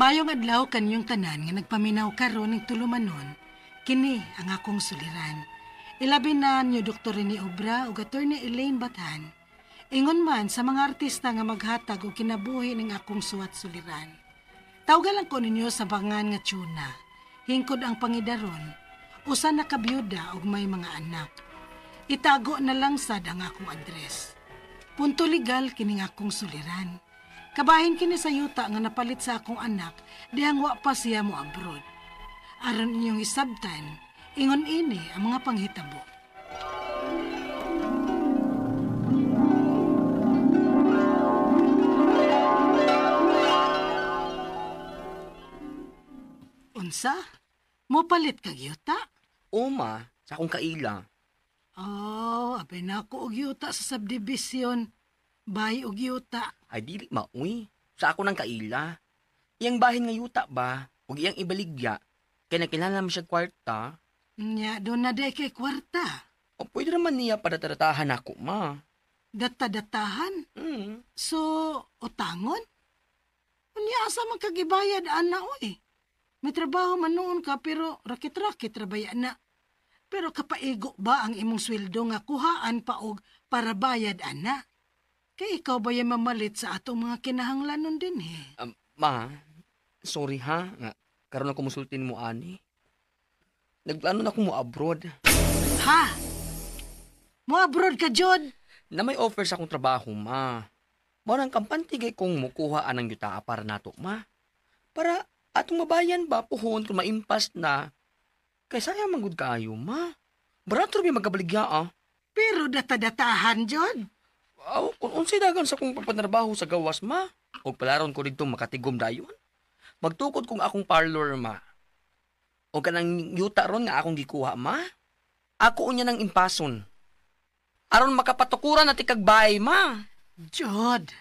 Mayong adlaw kanyong tanan nga nagpaminaw karon ning tulumanon, kini ang akong suliran. Ilabi na niyo Dr. Rene Obra ug Attorney Elaine Batan. Ingon man sa mga artista nga maghatag og kinabuhi ning akong suwat suliran. Tawgan lang ko ninyo sa bangan nga Tuna. Hingkod ang pangidaron, usa na kabiyuda ug may mga anak. Itago na lang sad ang akong address. Punto legal kining akong suliran. Kabahin kini sa yuta nga napalit sa akong anak dihang wa pa siya mo abroad. Aron inyong isabtan, ingon ini ang mga panghitabo. Unsa? Mo palit kag yuta? Uma, sa akong kaila. Oh, abay na ako og yuta sa subdivision. Bay og yuta. Ay dili mauy, sa ako ng kaila. Iyang bahin nga yuta ba, ug iyang ibaligya, kaya nakilala mo siya kwarta. Nya, doon na day kay kwarta. O pwede naman niya padataratahan ako, ma. Data-datahan? Hmm. So, utangon? Unya, asa man kagibayad, ana, oy. May trabaho man noon ka, pero rakit-rakit rabaya na. Pero kapaigo ba ang imong sweldo nga kuhaan pa og para bayad, ana? Kay ikaw ba yung mamalit sa atong mga kinahanglanon din, eh? Ma, sorry ha, nga karon ako musultin mo ani. Nagplano na ako mo abroad. Ha? Mo abroad ka, Jod? Na may offer sa akong trabaho, ma. Marang kampantigay kong mukuha anang yuta para nato, ma. Para atong mabayan ba puhon kung maimpas na. Kay sayang manggod kayo, ma. Barato rin magkabaligya, ah. Pero data-datahan, Jod? Aw, kung unsay dagan sa kong papanarbaho sa gawas, ma. O palaron ko dito makatigom dayon. Magtukod kong akong parlor, ma. O kanang yuta ron nga akong gikuha, ma. Ako unya ng impason. Aron makapatukuran na tikagbay, ma. Jod.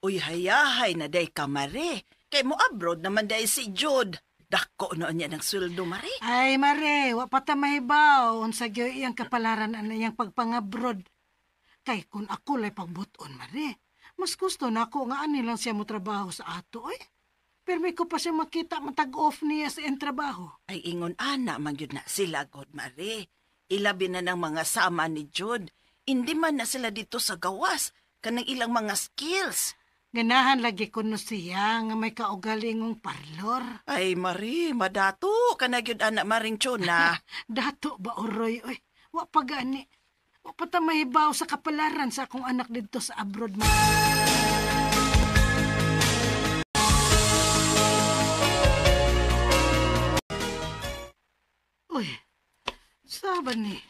Uy, hayahay na day ka, Mare. Kay mo abroad naman day si Jod. Dako noon niya ng sweldo, Mare. Ay, Mare, wa pa ta mahibaw. Unsa gyud iyang kapalaran ang iyang pagpangabrod. Kay kung ako lay pagbuton, Mare, mas gusto na ako nga ani lang siya mo trabaho sa ato, eh. Pero may ko pa siya makita matag-off niya sa iyang trabaho. Ay ingon ana, magyud na sila, God, Mare. Ilabi na ng mga sama ni Jod. Hindi man na sila dito sa gawas. Kanang ilang mga skills. Ganahan lagi ko no siya nga may kaugalingong parlor. Ay, Mari, madato ka na gyud anak Maring Tuna. Dato ba, Oroy? Oy, wa pa gani. Wa pa ta mahibaw sa kapalaran sa akong anak dito sa abroad. Uy, saban ni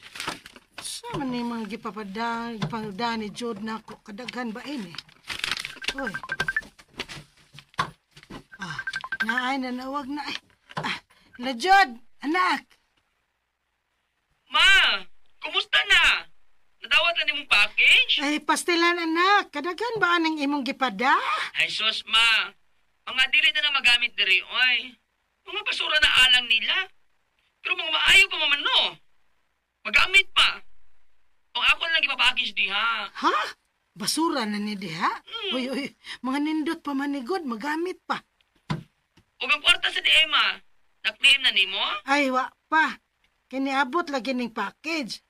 mga gipapada ni Jod na ako. Kadaghan ba ini? Uy. Naay na nawag na. Jod, anak. Ma, kumusta na? Nadawat na ni mong package? Ay, pastilan anak. Kadaghan ba anang imong gipada? Ay sus, ma. Mga dili na magamit diri, oy. Mga basura na alang nila. Pero mga maayo pa maman, no? Magamit pa. O ako lang ipapackage di, ha? Ha? Basura na ni diha? Uy, mga nindot pa manigod, magamit pa. O ang kwarta sa di, Emma. Na-claim na ni mo? Ay, wa pa. Kiniabot lagi ning package.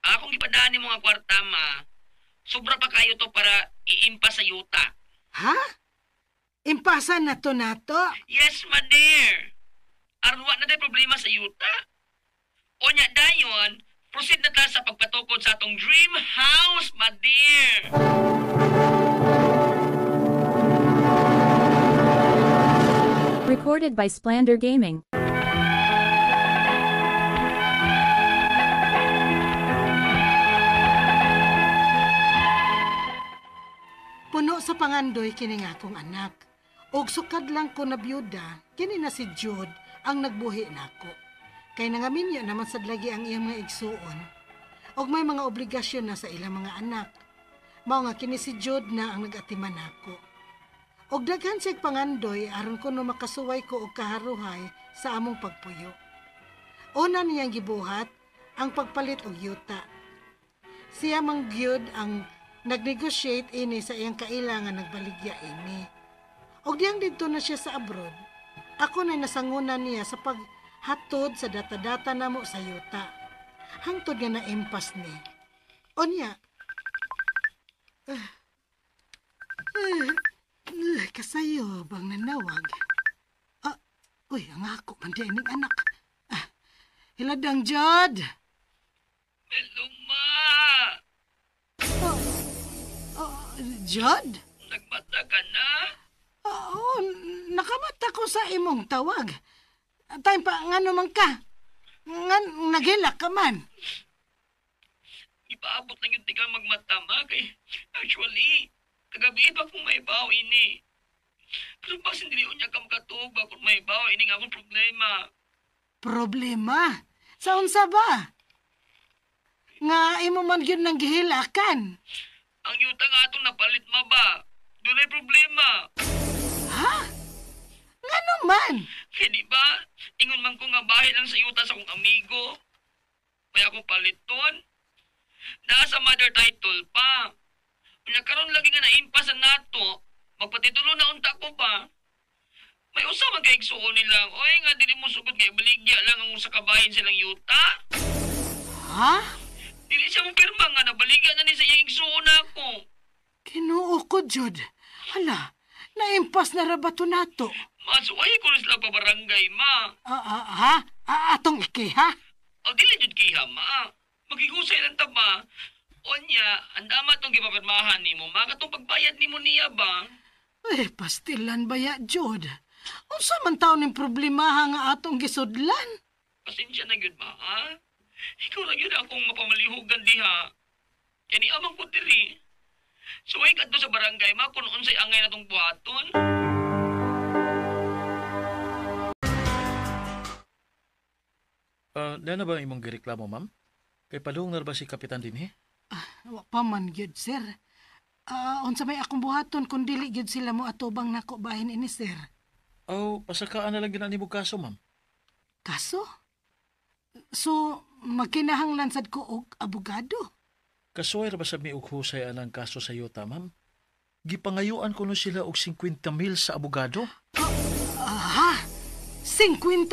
Akong ipadaan ni mga kwarta, ma. Sobra pa kayo to para iimpas sa yuta. Ha? Impasan na to nato? Yes, ma, dear. Aron wa na day problema sa yuta. O nya dayon, proceed na ta sa pagpatukod sa atong dream house, ma, dear. Recorded by Splander Gaming. Puno sa pangandoy kini nga akong anak. Og sukad lang ko na byuda, kini na si Jod ang nagbuhi nako. Kay nangaminyo naman sad lagi ang iyang mga igsuon. Og may mga obligasyon na sa ilang mga anak. Mao nga kini si Jod na ang nagatiman nako. Og daghan sig pangandoy aron kuno makasuway ko og kaharuhay sa among pagpuyo. Una niyang gibuhat ang pagpalit og yuta. Siya mang gyud ang Nag-negotiate ini sa iyang kailangan nagbaligya ini. Og diyang dito na siya sa abroad, ako na nasangunan niya sa paghatod sa data-data namo sa yuta. Hangtod nga na impas ni. Onya. Kasayo bang nanawag? Uy, ang ako man di ining anak. Hiladang Jod. Hello, ma! Jod? Nagmata ka na? Oo, nakamata ko sa imong tawag. Time pa, nga naman ka. Nagilak ka man. Ipaabot lang yung tika magmata, ma. Kay, actually, kagabi pa kung may baho ini. Pero bakit hindi niya ka makatuba kung may baho ini nga akong problema. Problema? Sa unsa ba? Nga imo man yun nang gihilakan. Ang yuta nga atong napalit, ma ba? Doon ay problema. Ha? Nga naman? Kaya di ba, ingon man ko nga bahay lang sa yuta sa akong amigo. May akong paliton. Nasa mother title pa. Nagkaroon lagi nga na-impasan nato. Magpatitulo na unta ko pa. May usaman kay igsuon nilang, oy nga dili mo sugod kay baligya lang ang sa kabahin silang yuta. Ha? Dili siya mo pirma nga nabaligya na ni sa iyang igsuon ako. Kinuo ko, Jod. Hala, naimpas na rabato nato. Masuway ko rin sila pa barangay, ma. Ha? Atong iki, ha? O dili jud kiha, ma. Magigusay lang ta ba? Onya, andama tong gipapirmahan nimo, ma katong pagbayad nimo niya ba? Pastilan ba ya, Jod? Unsa man taon ning problema nga atong gisudlan? Pasensya na gyud, ma, ha? Ikaw lang yun akong mapamalihugan diha. Kaya ni amang ko diri. Suway ka sa barangay, ma, kung unsay angay na tong buhaton. Na ba imong gireklamo, ma'am? Kay padung na ba si Kapitan din, Wa pa man gyud, sir. Unsa may akong buhaton kung dili gyud sila mo atubang nako bahin ini, sir. Pasakaan na lang ginani mo kaso, ma'am. Kaso? So, magkinahanglan sad ko og abogado? Kasuway ra ba sa mi og husay anang kaso sa yuta, ma'am? Gipangayuan ko no sila og 50,000 sa abogado. 50,000?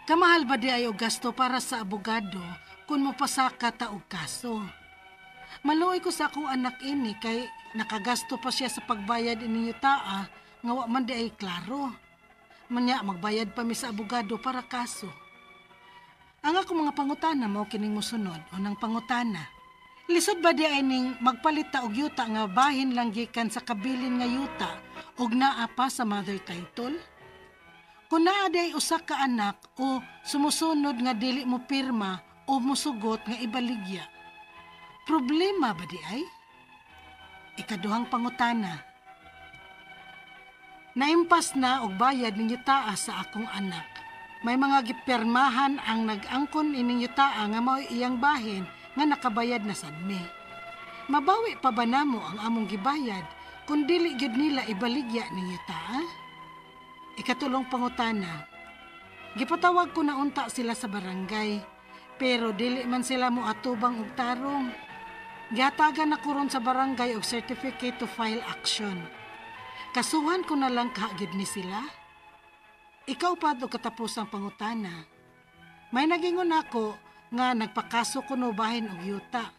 Kamahal ba di ay og gasto para sa abogado kung mapasaka ta og kaso? Maluoy ko sa akong anak ini kay nakagasto pa siya sa pagbayad ini yutaa nga wa man di ay klaro. Manya magbayad pa mi sa abogado para kaso. Ang akong mga pangutana mao kining mosunod o nang pangutana. Lisod ba di ay ning magpalit ta og yuta nga bahin lang gikan sa kabilin nga yuta og naa pa sa mother title? Kung naa day usa ka anak o sumusunod nga dili mo pirma o musugot nga ibaligya, problema ba di ay? Ikaduhang pangutana. Naimpas na og bayad ninyo taa sa akong anak. May mga gipirmahan ang nag-angkon ininyo taa nga mao iyang bahin nga nakabayad na sadme. Mabawi pa ba namo ang among gibayad kung dili gyud nila ibaligya ninyo taa? Ikatulong pangutana. Gipatawag ko na unta sila sa barangay, pero dili man sila mo atubang og tarong. Giatagan ako ron sa barangay og certificate to file action. Kasuhan ko na lang kaagid ni sila. Ikaw pa do katapos ang pangutana. May nagingon ako nga nagpakaso ko no bahin og yuta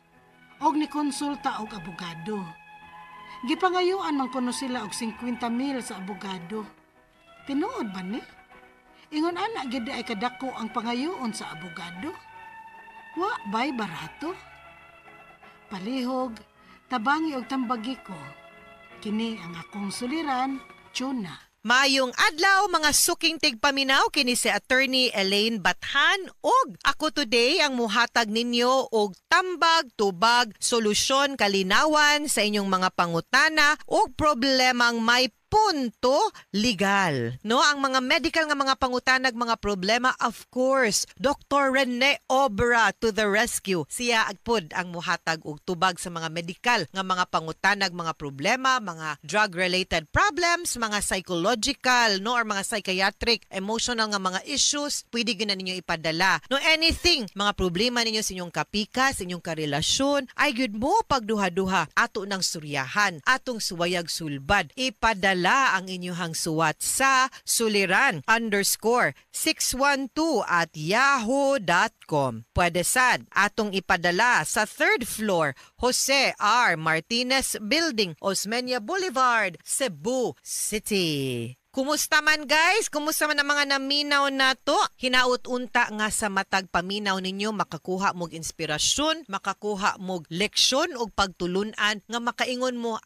og ni konsulta og abogado. Gipangayuan man kuno sila og 50,000 sa abogado. Tinuod ba ni? Ingon anak gid ay kadako ang pangayoon sa abogado. Wa bay barato. Palihog, tabangi og tambagi ko. Kini ang akong suliran, Chuna. Mayong adlaw mga suking tigpaminaw kini si Attorney Elaine Bathan ug ako today ang muhatag ninyo og tambag, tubag, solusyon, kalinawan sa inyong mga pangutana ug problemang may punto legal. No, ang mga medical nga mga pangutanag, mga problema, of course, Dr. Rene Obra to the rescue. Siya agpod ang muhatag og tubag sa mga medical nga mga pangutanag, mga problema, mga drug-related problems, mga psychological, no, or mga psychiatric, emotional nga mga issues, pwede gyud na ninyo ipadala. No, anything, mga problema ninyo sa inyong kapika, sa inyong karelasyon, ay gyud mo pagduha-duha ato ng suryahan, atong suwayag sulbad. Ipadala ang inyong suwat sa suliran_612@yahoo.com. Pwede sad atong ipadala sa 3rd floor, Jose R. Martinez Building, Osmeña Boulevard, Cebu City. Kumusta man guys? Kumusta man ang mga naminaw na to? Hinaut-unta nga sa matag paminaw ninyo, makakuha mog inspirasyon, makakuha mog leksyon o pagtulunan nga makaingon mo,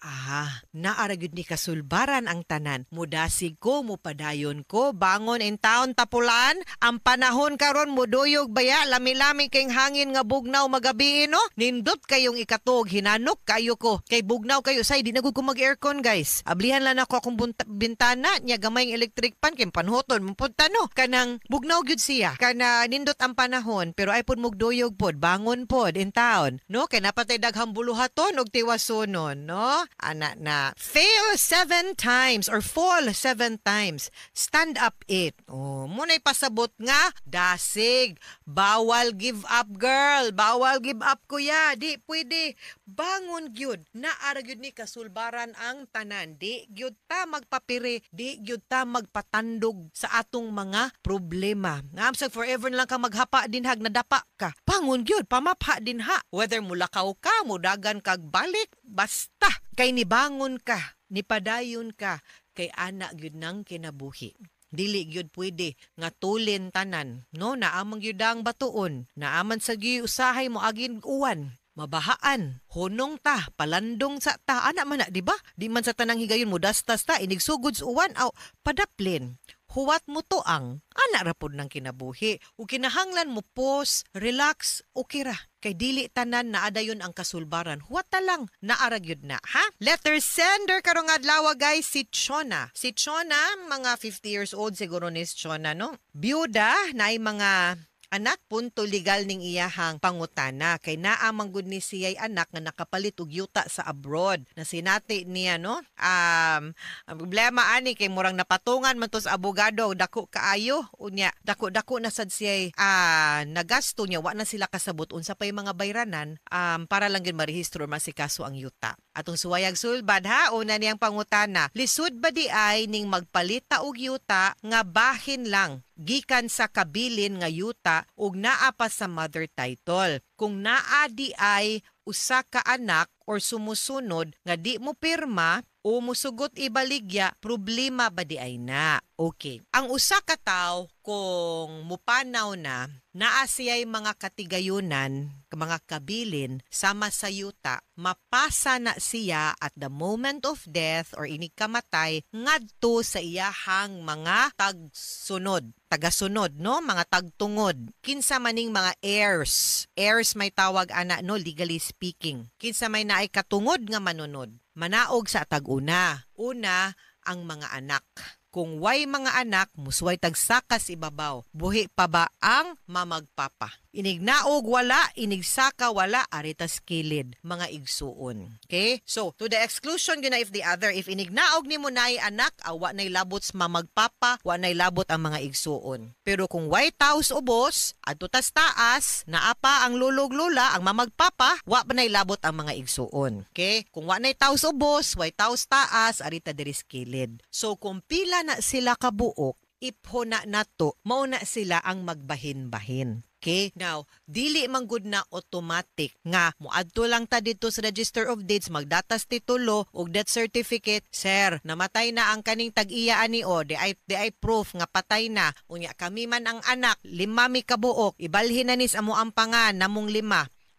naara gyud ni kasulbaran ang tanan. Mudasig ko, mupadayon ko, bangon in town tapulan, ang panahon karon muduyog baya, lami-lami kayong hangin nga bugnaw magabi no? Nindot kayong ikatog, hinanok kayo ko. Kay bugnaw kayo, say, di na gud ko mag-aircon guys. Ablihan lang ako akong bintana niya, gamay electric pan kay panhoton mo punta no kanang bugnaw gyud siya kana nindot ang panahon pero ay pud mugduyog pod bangon pod in town no kay napatay daghang buluhaton og tiwasonon no ana na fail 7 times or fall 7 times stand up 8 munay pasabot nga dasig bawal give up girl bawal give up kuya di pwede bangon gyud naara gyud ni kasulbaran ang tanan di gyud ta magpapiri di gyud ta magpatandog sa atong mga problema. Ngam sa forever na lang ka maghapa din hag nadapa ka. Pangon gyud pamapha din ha. Whether mulakaw ka, mudagan kag balik, basta kay nibangon ka, nipadayon ka kay ana gyud nang kinabuhi. Dili gyud pwede nga tulin tanan no naamang gyud ang batuon naaman sa gyud usahay mo agin uwan mabahaan, honong ta, palandong sa ta, ana man na, di ba? Di man sa tanang higayon mo, dastas ta, inigsugod sa uwan, padaplin. Huwat mo to ang, ana rapod ng kinabuhi. O kinahanglan mo pause, relax, okay ra. Kay dili tanan na adayon ang kasulbaran. Huwat ta lang, naaragyod na, ha? Letter sender karong adlaw guys, si Chona. Si Chona, mga 50 years old siguro ni Chona, no? Byuda, na ay mga anak punto legal ning iyahang pangutana kay naa manggod ni siya'y anak nga nakapalit og yuta sa abroad na sinati niya no ang problema ani kay murang napatungan man to sa abogado dako kaayo unya dako na sad siya'y nagasto niya wa na sila kasabot unsa pay mga bayranan para lang gyud marehistro masikaso ang yuta atong suwayag sulbad ha una niyang pangutana lisod ba di ay ning magpalita og yuta nga bahin lang gikan sa kabilin nga yuta ug naa pa sa mother title. Kung naa di ay usa ka anak or sumusunod nga di mo pirma o musugot ibaligya, problema ba di ay na? Okay. Ang usa ka tawo kung mupanaw na naa siya'y mga katigayunan, mga kabilin sama sa yuta, mapasa na siya at the moment of death or inikamatay ngadto sa iyahang mga tagasunod no mga tagtungod kinsa maning mga heirs may tawag ana no legally speaking kinsa may naay katungod nga manunod manaog sa tag-una ang mga anak. Kung way mga anak, musway tagsakas ibabaw. Buhi pa ba ang mamagpapa? Inignaog wala, inigsaka wala, aritas kilid, mga igsuon. Okay? So, to the exclusion yun na if inignaog ni mo na'y anak, wa na'y labot sa mamagpapa, wa na'y labot ang mga igsuon. Pero kung way taos ubos, at tutas taas, naapa ang lulog-lula, ang mamagpapa, wa pa na'y labot ang mga igsuon. Okay? Kung wa na'y taos ubos, way taos taas, arita diris kilid. So, kung pila na sila kabuok, iphona na to, mauna sila ang magbahin-bahin. Okay? Now, dili man gud na automatic nga moadto lang ta dito sa Register of Deeds magdatas titulo og death certificate, sir, namatay na ang kaning tag-iya ani o di ay proof nga patay na. Unya kami man ang anak, 5 mi kabuok, ibalhin na nis amo ang pangan namong 5.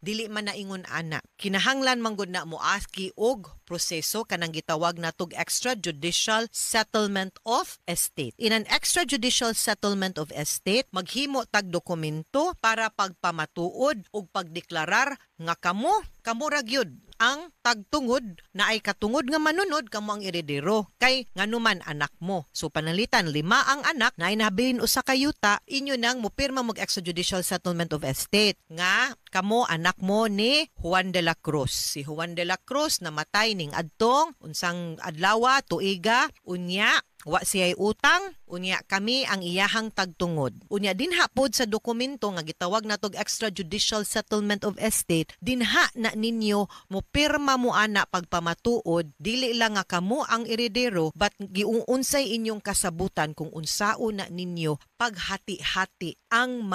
Dili man na ingon ana. Kinahanglan man gud na moaski og proseso kanang gitawag natog extrajudicial settlement of estate. In an extrajudicial settlement of estate, maghimo tag dokumento para pagpamatuod ug pagdeklarar nga kamo ra gyud ang tagtungod na ay katungod nga manunod kamo ang iredero kay nganuman anak mo. So panalitan 5 ang anak na inabilin usa ka yuta, inyo nang mopirma mag extrajudicial settlement of estate nga kamo anak mo ni Juan de la Cruz. Si Juan de la Cruz namatay ning adtong unsang adlaw tuiga unya wa siya'y utang, unya kami ang iyahang tagtungod. Unya dinha pod sa dokumento nga gitawag natog extrajudicial settlement of estate, dinha na ninyo mo pirma mo ana pagpamatuod, dili lang nga kamo ang iredero but giuunsay inyong kasabutan kung unsao na ninyo paghati-hati ang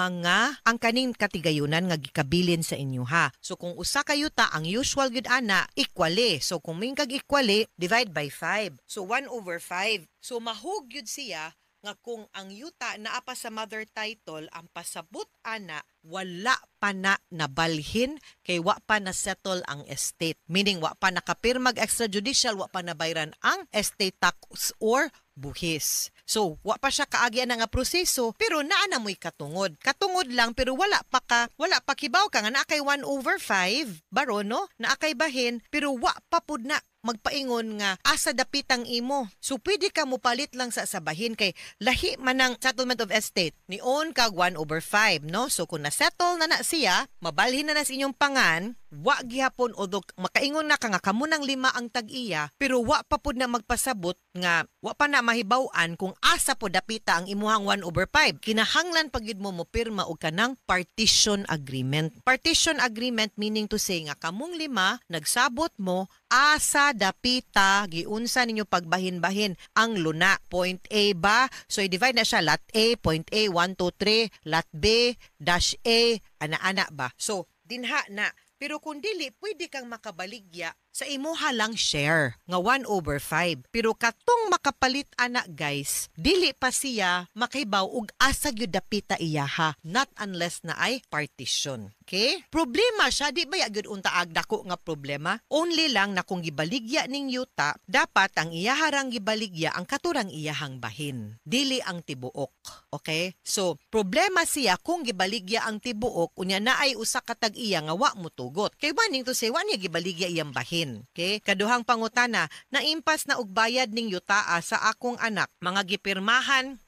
kaning katigayunan nga gikabilin sa inyo ha. So kung usa ka yuta ang usual gud ana equally. So kung mingkag equally, divide by 5. So 1/5. So mahug yun siya nga kung ang yuta naa pa sa mother title, ang pasabot ana wala pa na nabalhin kay wa pa na settle ang estate. Meaning wa pa nakapirmag extrajudicial, wa pa nabayran ang estate tax or buhis. So, wa pa siya kaagyan nga proseso, pero naa na mo'y katungod. Katungod lang, pero wala pa kibaw ka nga na kay 1/5, baro no? Na kay bahin, pero wa pa pud na magpaingon nga asa dapitang imo. So pwede ka mo palit lang sa sabahin kay lahi man ang settlement of estate. Nion kag 1/5, no? So kung na-settle na siya, mabalhin na sa inyong pangan, wa gihapon o makaingon na ka nga kamo nang 5 ang tag-iya, pero wa pa pud na magpasabot nga wa pa na mahibaw-an kung asa po dapita ang imuhang 1/5. Kinahanglan pagid mo pirma og kanang partition agreement. Partition agreement meaning to say nga kamong 5 nagsabot mo asa dapita giunsa ninyo pagbahin-bahin ang luna. Point A ba? So i-divide na siya lot A, point A 1 2 3, lot B dash A ana-ana ba? So dinha na. Pero kung dili, pwede kang makabaligya sa imuha lang share nga 1/5. Pero katong makapalit ana guys, dili pa siya makibaw og asa gyud dapita iyaha, not unless na ay partition. Okay? Problema siya, di ba gyud unta agdako nga problema? Only lang na kung gibaligya ning yuta, dapat ang iyaharang gibaligya ang katurang iyahang bahin, dili ang tibuok. Okay? So, problema siya kung gibaligya ang tibuok, unya na ay usa ka tag-iya nga wa mo tugot. Kay baning to say, wa niya gibaligya iyang bahin. Okay? Kaduhang pangutana, naimpas na og bayad ning yutaa sa akong anak. Mga gipirmahan,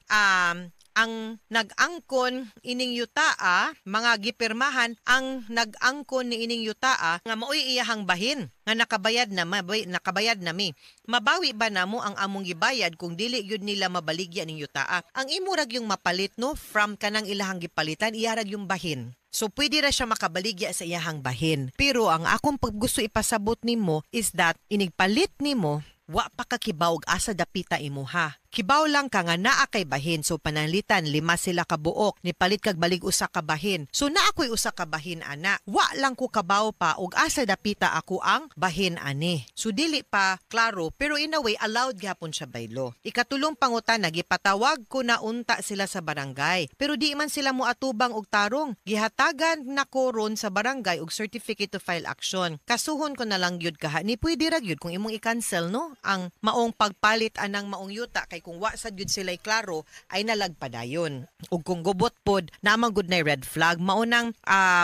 ang nag-angkon ining yutaa, mga gipirmahan ang nag-angkon ni ining yutaa nga maoy iyahang bahin nga nakabayad na mi. Mabawi ba namo ang among gibayad kung dili gyud nila mabaligya ning yutaa? Ang imo rag yung mapalit no from kanang ilahang gipalitan, iyarag yung bahin. So, pwede ra siya makabaligya sa iyahang bahin. Pero ang akong gusto ipasabot nimo is that inigpalit nimo, wa pa ka kibaw asa dapita imuha. Kibaw lang ka nga naa kay bahin. So panalitan 5 sila ka buok, nipalit kag balig usa ka bahin. So naa ko'y usa ka bahin ana. Wa lang ko kabaw pa og asa dapita ako ang bahin ani. So dili pa klaro pero in a way allowed gyapon siya by law. Ikatulong pangutana, gipatawag ko na unta sila sa barangay. Pero di man sila mo atubang og tarong. Gihatagan nako ron sa barangay og certificate to file action. Kasuhon ko na lang gyud kaha ni pwede ra gyud kung imong i-cancel no ang maong pagpalit anang maong yuta kay kung wa sad gyud sila'y klaro ay nalagpadayon. Ug kung gubot pod namang gud na red flag, maunang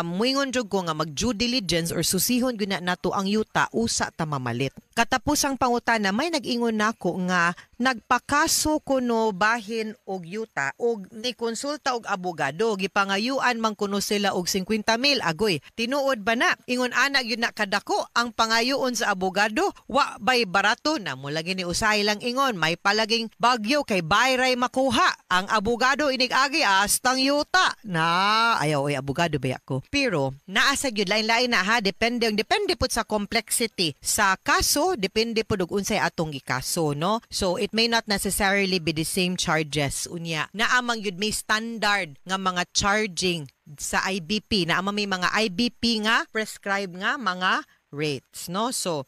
muingon jud ko nga mag due diligence or susihon gyud na nato ang yuta usa ta mamalit. Katapusang pangutana, may nag-ingon nako nga nagpakaso kuno bahin og yuta og ni konsulta og abogado, gipangayuan man kuno sila og 50,000 agoy. Tinuod ba na? Ingon ana gyud na kadako ang pangayoon sa abogado, wa bay barato na mo lagi ni usahay lang ingon, may palaging bagyo kay bayray makuha. Ang abogado inig-agi astang yuta. Na ayaw oy abogado ba ako. Pero naasa gyud lain-lain na ha, depende pud sa complexity sa kaso, depende pud og unsay atong gikaso no. So it may not necessarily be the same charges unya. Naamang gyud may standard nga mga charging sa IBP, naamang may mga IBP nga prescribed nga mga rates no. So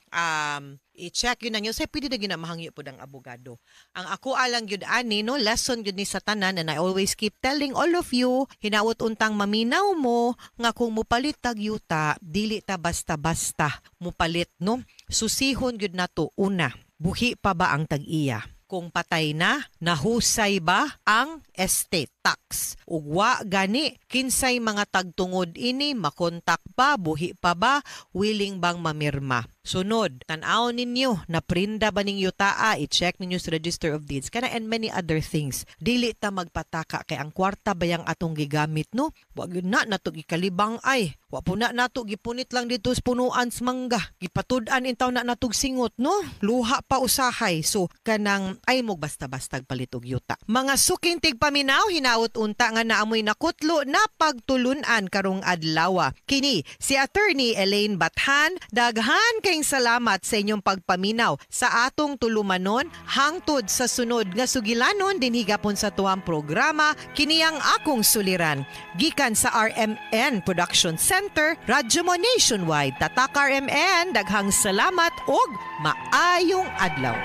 i-check yun na nyo. Say, pwede na ginamahangyo po ng abogado. Ang ako alang yun ani, no, lesson yun ni sa tanan, and I always keep telling all of you, hinawot untang maminaw mo, nga kung mupalit tag yuta, dili ta basta-basta mupalit, no? susihon gyud nato una, buhi pa ba ang tag-iya? Kung patay na, nahusay ba ang estate tax? Ug wa gani, kinsay mga tagtungod ini, makontak ba, buhi pa ba, willing bang mamirma? Sunod, tan-aw ninyo, naprinda ba ning yutaa, i-check ninyo sa Register of Deeds, kana and many other things. Dili ta magpataka kay ang kwarta bayang atong gigamit, no? Wag yun na nato gikalibang ay. Wa po na nato gipunit lang dito sa punuan sa mangga. Gipatud-an intaw na natog singot, no? Luha pa usahay. So, kanang ay mo basta-bastag palit og yuta. Mga suking tigpaminaw, hinaut unta nga naamoy nakutlo na pagtulunan karong adlaw. Kini, si Attorney Elaine Bathan, daghan kayong salamat sa inyong pagpaminaw sa atong tulumanon hangtod sa sunod nga sugilanon dinhi gapon sa tuwang programa kiniyang akong suliran gikan sa RMN Production Center, Radyo Mo Nationwide. Tatak RMN, daghang salamat ug maayong adlaw.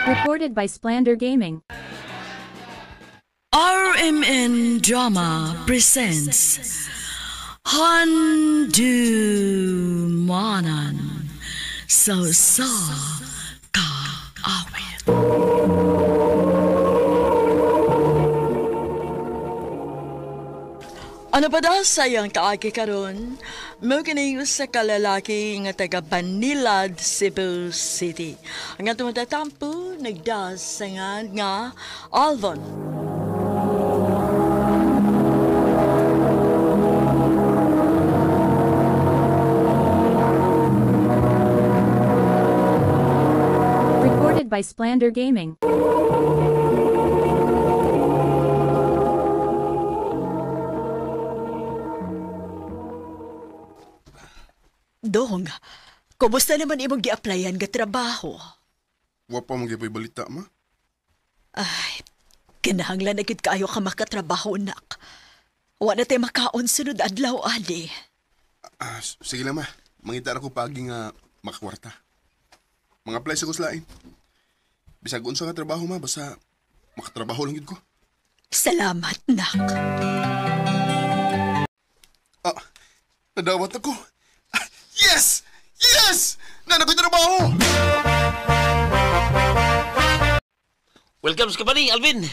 Recorded by Splander Gaming. RMN Drama presents Handumanan Sa Kaawit. Ano ba daw sayang kaagi karon? Mo kini sa kalalaki nga taga Banilad, Cebu City. Ang atong tatampo nagdasangan nga Alvon. Recorded by Splander Gaming. Dong, kumusta naman imong gi-applyan nga trabaho? Wa pa mong gipay balita, ma? Ay, kinahanglan na gid kaayo ka makatrabaho, nak. Wa na tayo makaon sunod adlaw, adi. Sige lang, ma. Mangita na ko pagi nga makakwarta. Mga apply sa kuslain. Bisag unsa nga trabaho, ma. Basta makatrabaho lang gid ko. Salamat, nak. Nadawat ako. Yes! Yes! Nanakoy trabaho! Welcome sa company, Alvin.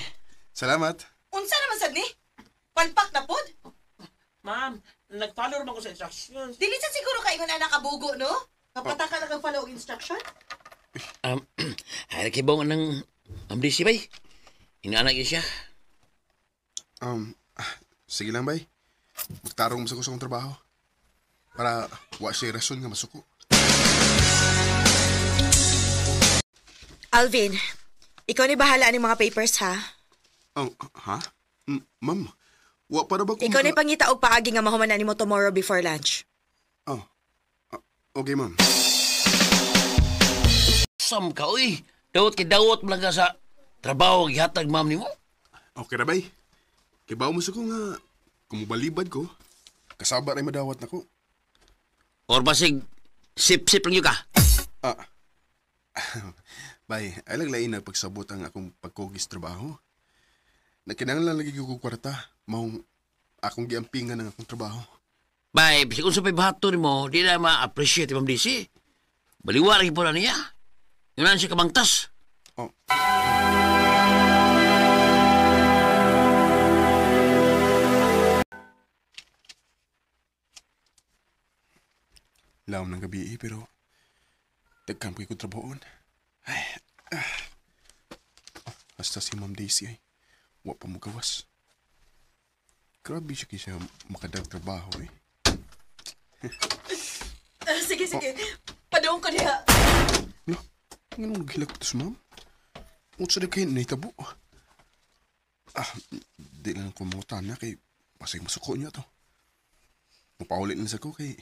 Salamat. Unsa naman sad ni? Palpak na pod? Ma'am, nag-follow naman ko sa instructions. Dili sa siguro kay ingon anak kabugo, no? Kapataka na kang follow og instruction? Hay kibong ng amdisi bay. Inaanak siya. Sige lang, bay. Magtarong mo sa kusang trabaho. Para wa siya rason nga masuko. Alvin, ikaw ni bahala ni mga papers, ha? Ha? Ma'am, wa para ba kung... Ikaw ni pangita og paagi nga mahuman nimo tomorrow before lunch. Okay, ma'am. Sam ka, uy. Dawot mo lang ka sa trabaho gihatag ma'am ni mo. Okay na, bay. Kibaw mo sa ko nga kumubalibad ko. Kasabar ay madawat na ko. Or basig sip-sip lang yun ka. Bay, ay lang lain na pagsabot ang akong pagkugis trabaho. Nakinanglan lagi ko kwarta. Mahong akong giampingan ng akong trabaho. Bay, bisig kung sa paibahato ni mo, di na ma-appreciate ma'am disi. Baliwa lagi po na niya. Yun na siya kamangtas. Laom ng gabi pero dagkan po ko trabahoon. Basta si Ma'am Daisy ay wa pa mo gawas. Grabe siya kaya makadag trabaho eh. Sige. Padung ko diha. No, ganun naghilak ito sa ma'am. Unsa na kayo naitabo. Di lang ko mga tana kay pasay masuko niya to. Mapaulit na sa ko kay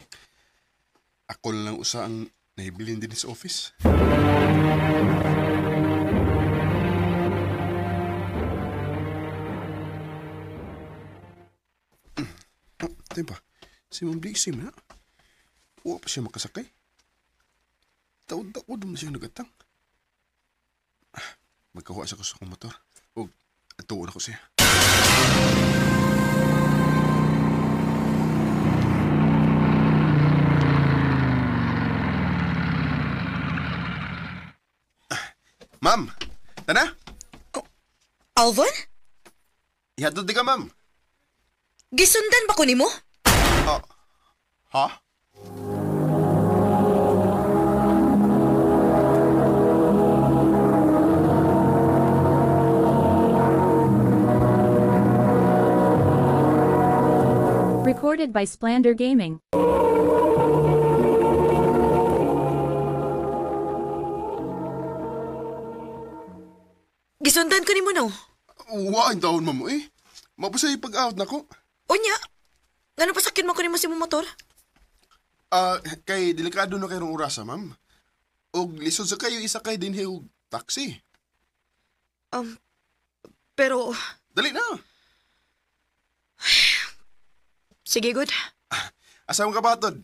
ako lang usa ang nahibilin din sa office. Diba? Si Ma'am Daisy na. Huwag pa siya makasakay. Taod-taod naman siya nagatang. Magkahuwa siya ko sa akong motor. O, atuon ako siya. Ma'am, tana? Alvin? Ihatod di ka, ma'am. Gisundan ba ko nimo? Ha? Recorded by Splander Gaming. Gisundan ko nimo no. Wa ang taon, ma'am, eh. Mapasay pag-out na ko. Unya. Ngano pasakyan mo ko nimo si mo motor? Kay delikado na kayong orasa, ma'am. Og lisod sa kayo isa kay din og taxi. Pero Dali na. sige good. Asa mo kabatod?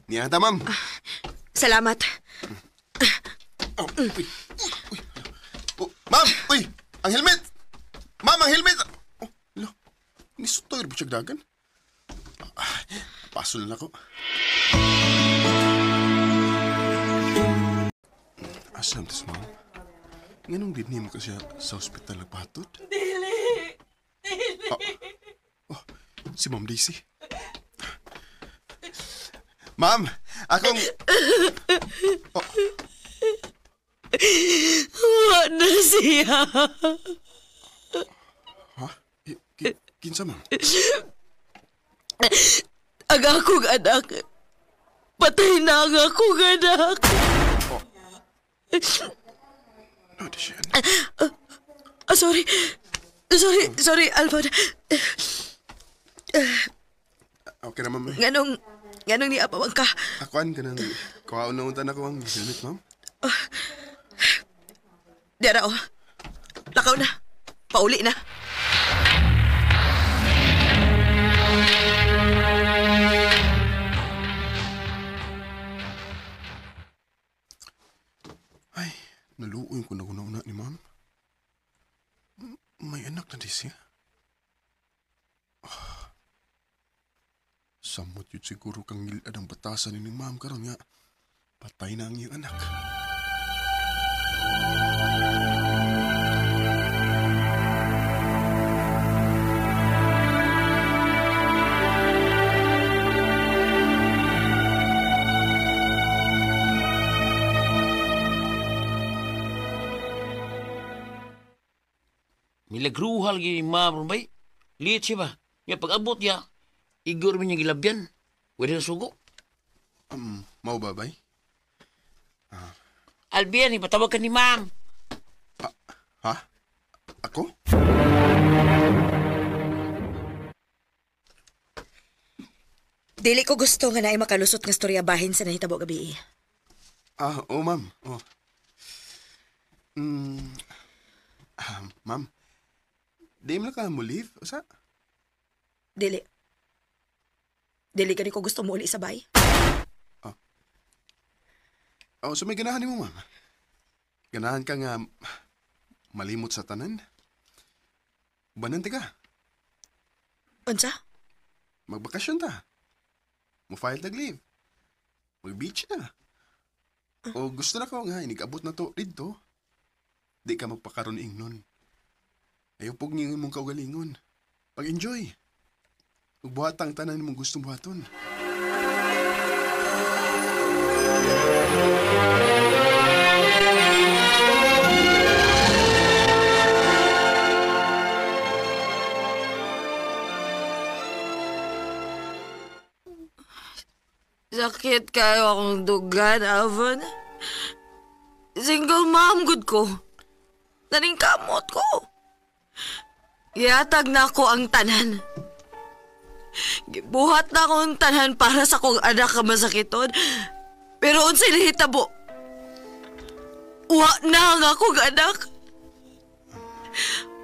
Niya ta, ma'am. Salamat. Uy. Oh, ma'am, uy! Ang helmet! Ma'am, ang helmet! Oh, lo. Nisutoy rin siya dagan. Pasol na ako. Asam tas, ma'am? Nganong din mo kasi sa ospital nagpatod? Dili! Oh, si Ma'am Daisy. Ma'am, akong... Wa na siya. Ha? Kinsa, ma'am? Ang akong anak. Patay na ang akong anak. Ano siya? Sorry, Alvin. Okay na, ma'am. Nganong ni apawang ka? Akuan ka nang... Kawaon na untan ako ang helmet, ma'am. Diara o. Lakaw na. Pauli na. Ay, naluoy ko na una ni ma'am. May anak na di siya. Samot yun siguro kang ngilad ang batasan ni ma'am karon nga. Patay na ang iyang anak. Milagruhal gini ma'am bay. Liit siya ba? Ya pag-abot ya, igor man yung gilabyan. Pwede na sugo. Mau ba, bay? Albian, ipatawag ka ni ma'am. Ha? Ako? Dili ko gusto nga naay makalusot nga storya bahin sa nahitabo gabi. Oo, ma'am. Oh. Ma'am, di mo na ka mo leave? Usa? Dili. Dili ka ni ko gusto mo uli sa bay. So may ganahan mo, ma'am. Ganahan ka nga malimot sa tanan. Banante ka. Unsa? Magbakasyon ta. Mo-file tag-leave. Mag-beach na. O gusto na ko nga, inigabot na to dito. Di ka magpakaroon ingnon. Ayaw pog niyo mong kaugalingon. Pag-enjoy. Magbuhat ang tanan mong gustong buhaton. Sakit kayo akong dugan, Alvin. Single mom good ko. Naring kamot ko. Iatag na ako ang tanan. Gibuhat na akong tanan para sa kong anak ka masakiton. Pero unsay nahitabo. Wa na ang akong anak.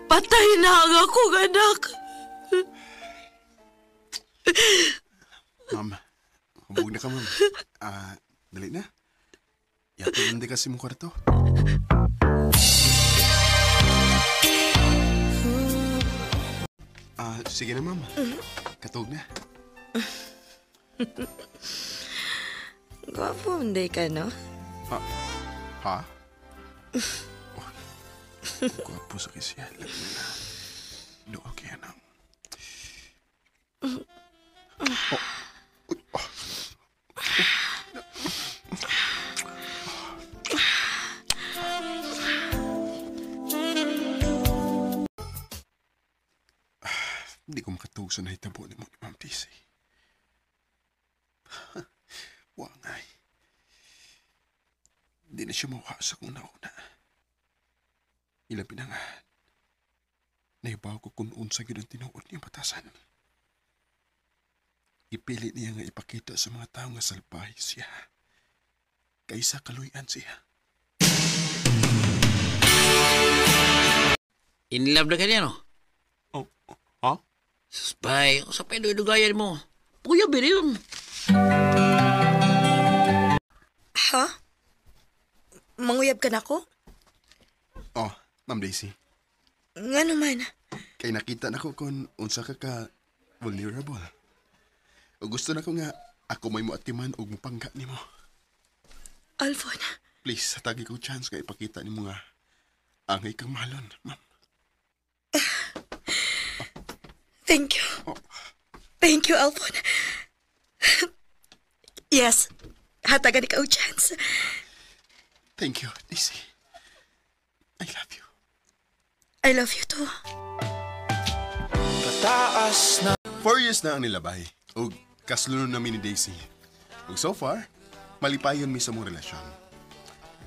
Patay na ang akong anak. Ma'am, hubog na ka, ma'am. Dali na. Yato hindi kasi mong kwarto. Sige na, ma'am. Katog na. Gwapo, hindi ka, no? Ha? Gwapo sa kisya. Alam mo na. Doa kaya nang. Hindi ko makatug sa nahitabo ni mo ni Ma'am Daisy. Wangay. Di na siya mawaka sa kung nauna. Ilabi na nga. Naibaw ko kung unsa yun ang tinuod niyang batasan. Ipilit niya nga ipakita sa mga tao nga salbahe siya. Kaysa kaluyan siya. In love na ka niya, no? Ha? Spy, sa pwede-dugayan mo. Puya, birin. Ha? Manguyab ka na ko? Ma'am Daisy. Nga naman. Kay nakita na ko kung unsa ka vulnerable. O gusto na ko nga ako may muatiman o mupangga ni mo. Alvon. Please, hatagi ko chance nga ipakita ni mo nga angay kang mahalon, ma'am. Thank you. Thank you, Alvon. Yes, hatagan ikaw chance. Thank you, Daisy. I love you. I love you too. 4 years na ang nilabay. O kaslunon namin ni Daisy. O so far, malipayon mi sa mong relasyon.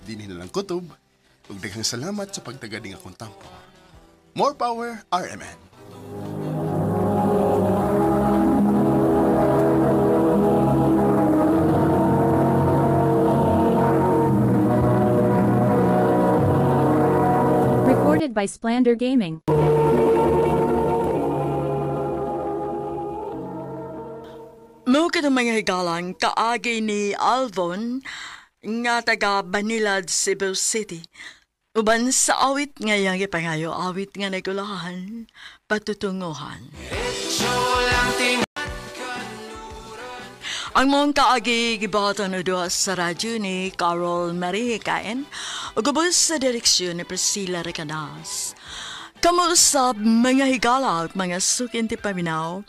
Di na lang kutob. O daghang salamat sa pagtagading akong tampo. More power, RMN. Recorded by Splander Gaming. Mo ka ng mga higalang kaagi ni Alvon nga taga Banilad, Cebu City. Uban sa awit nga yang ipangayo, awit nga nagulahan, patutunguhan. Ang mong kaagi gibatan na doon sa radyo ni Carol Marie Caen o gabos sa direksyon ni Priscilla Recanas. Kamusap mga higala at mga sukinti paminaw,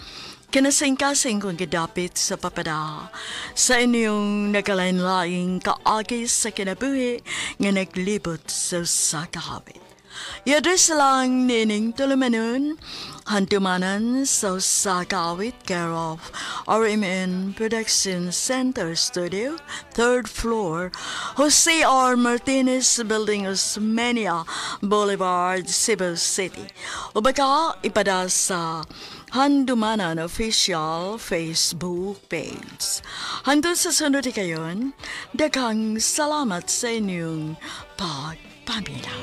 kinasing-kasing kong gidapit sa papada sa inyong nagalain-laing kaagi sa kinabuhi nga naglibot sa kahawit. Yadres lang nining tulumanon, hantumanan sa kahawit care of RMN Production Center Studio, 3rd floor, Jose R. Martinez Building, Osmeña Boulevard, Cebu City. O baka ipada sa Handumanan Official Facebook page. Hantod sa sunod kayon, daghang salamat sa inyong pagpamilya.